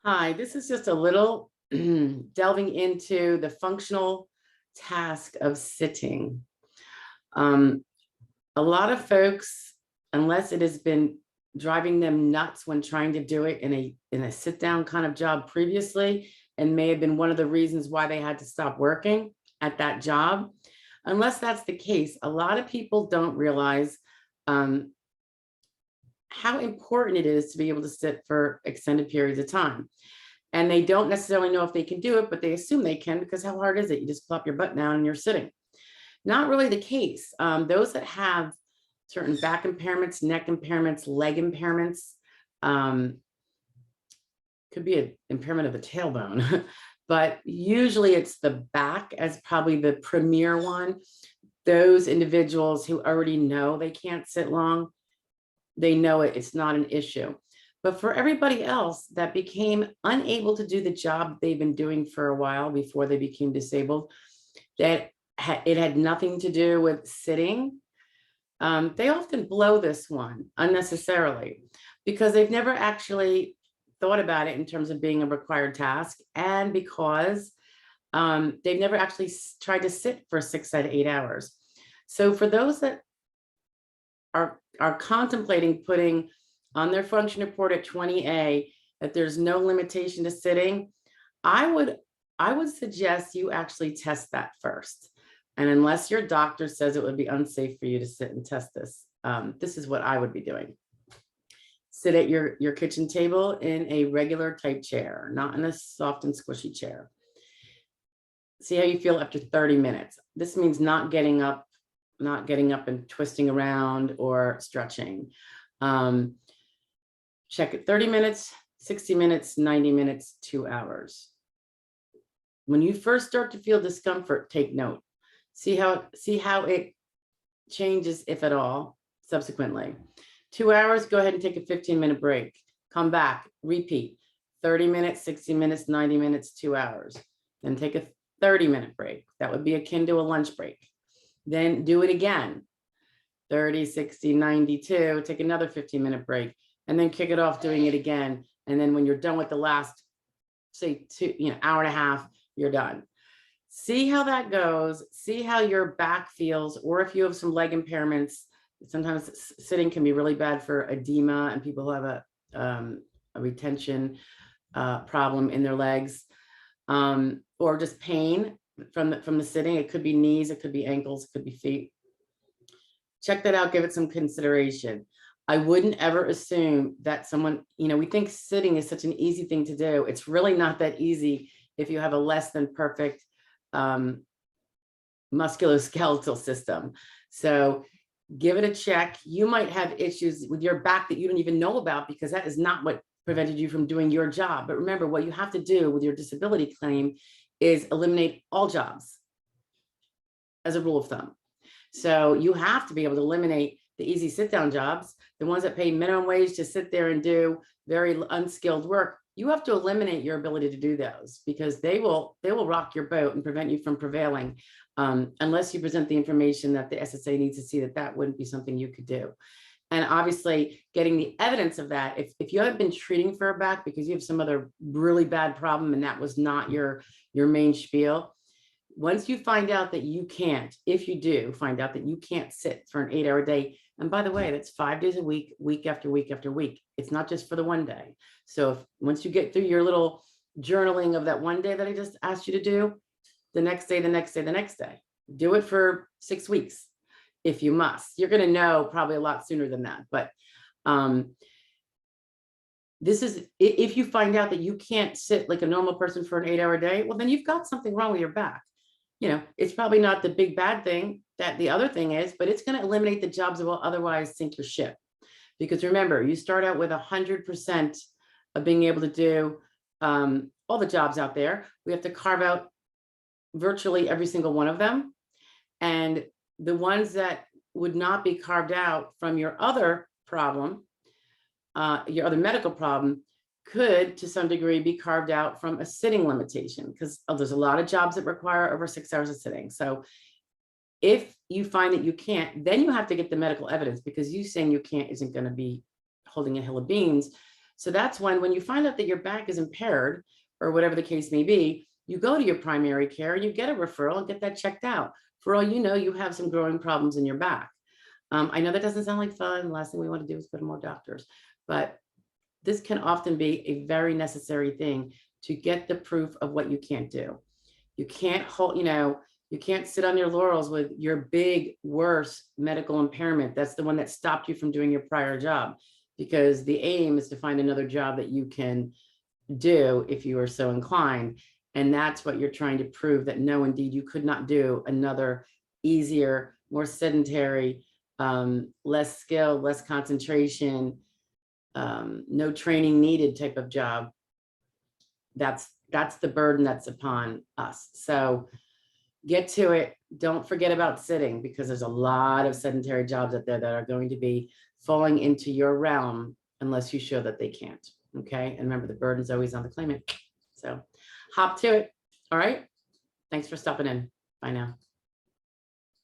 Hi, this is just a little delving into the functional task of sitting. Um, a lot of folks, unless it has been driving them nuts when trying to do it in a sit down kind of job previously, and may have been one of the reasons why they had to stop working at that job. Unless that's the case, a lot of people don't realize um, how important it is to be able to sit for extended periods of time. And they don't necessarily know if they can do it, but they assume they can because how hard is it? You just plop your butt down and you're sitting. Not really the case. Those that have certain back impairments, neck impairments, leg impairments, um, could be an impairment of the tailbone, but usually it's the back as probably the premier one. Those individuals who already know they can't sit long, they know it's not an issue. But for everybody else that became unable to do the job they've been doing for a while before they became disabled, that it had nothing to do with sitting, they often blow this one unnecessarily because they've never actually thought about it in terms of being a required task, and because they've never actually tried to sit for 6 to 8 hours. So for those that are contemplating putting on their function report at 20A that there's no limitation to sitting, I would suggest you actually test that first. And unless your doctor says it would be unsafe for you to sit and test this, this is what I would be doing. Sit at your kitchen table in a regular type chair, not in a soft and squishy chair. See how you feel after 30 minutes. This means not getting up and twisting around or stretching. Check it 30 minutes, 60 minutes, 90 minutes, 2 hours. When you first start to feel discomfort, take note. See how it changes, if at all, subsequently. 2 hours, go ahead and take a 15-minute break. Come back, repeat. 30 minutes, 60 minutes, 90 minutes, 2 hours. Then take a 30-minute break. That would be akin to a lunch break. Then do it again. 30, 60, 92, take another 15-minute break, and then kick it off doing it again. And then when you're done with the last, say, hour and a half, you're done. See how that goes. See how your back feels, or if you have some leg impairments. Sometimes sitting can be really bad for edema and people who have a retention problem in their legs, or just pain from the sitting. It could be knees, it could be ankles, it could be feet. Check that out, give it some consideration. I wouldn't ever assume that someone, we think sitting is such an easy thing to do. It's really not that easy if you have a less than perfect musculoskeletal system. So give it a check. You might have issues with your back that you don't even know about because that is not what prevented you from doing your job. But remember, what you have to do with your disability claim is eliminate all jobs as a rule of thumb. So you have to be able to eliminate the easy sit-down jobs, the ones that pay minimum wage to sit there and do very unskilled work. You have to eliminate your ability to do those because they will rock your boat and prevent you from prevailing, unless you present the information that the SSA needs to see that wouldn't be something you could do. And obviously getting the evidence of that, if you haven't been treating for a back because you have some other really bad problem and that was not your main spiel, once you find out that you can't, if you do find out that you can't sit for an 8-hour day, and by the way, that's 5 days a week, week after week after week. It's not just for the one day. So once you get through your little journaling of that one day that I just asked you to do, the next day, do it for 6 weeks if you must. You're going to know probably a lot sooner than that. But this is, if you find out that you can't sit like a normal person for an 8-hour day, well, then you've got something wrong with your back. It's probably not the big bad thing that the other thing is, but it's going to eliminate the jobs that will otherwise sink your ship. Because remember, you start out with 100% of being able to do all the jobs out there. We have to carve out virtually every single one of them. And the ones that would not be carved out from your other problem, your other medical problem, could to some degree be carved out from a sitting limitation, because there's a lot of jobs that require over 6 hours of sitting. So if you find that you can't, then you have to get the medical evidence, because you saying you can't isn't going to be holding a hill of beans. So that's when you find out that your back is impaired or whatever the case may be, you go to your primary care and you get a referral and get that checked out. For all you know, you have some growing problems in your back. I know that doesn't sound like fun. The last thing we want to do is go to more doctors, but this can often be a very necessary thing to get the proof of what you can't do. You can't hold, you can't sit on your laurels with your big, worst medical impairment. That's the one that stopped you from doing your prior job, because the aim is to find another job that you can do if you are so inclined. And that's what you're trying to prove, that no, indeed, you could not do another easier, more sedentary, less skill, less concentration, no training needed type of job. That's the burden that's upon us. So get to it. Don't forget about sitting, because there's a lot of sedentary jobs out there that are going to be falling into your realm unless you show that they can't. Okay. And remember, the burden's always on the claimant. So hop to it. All right. Thanks for stopping in. Bye now.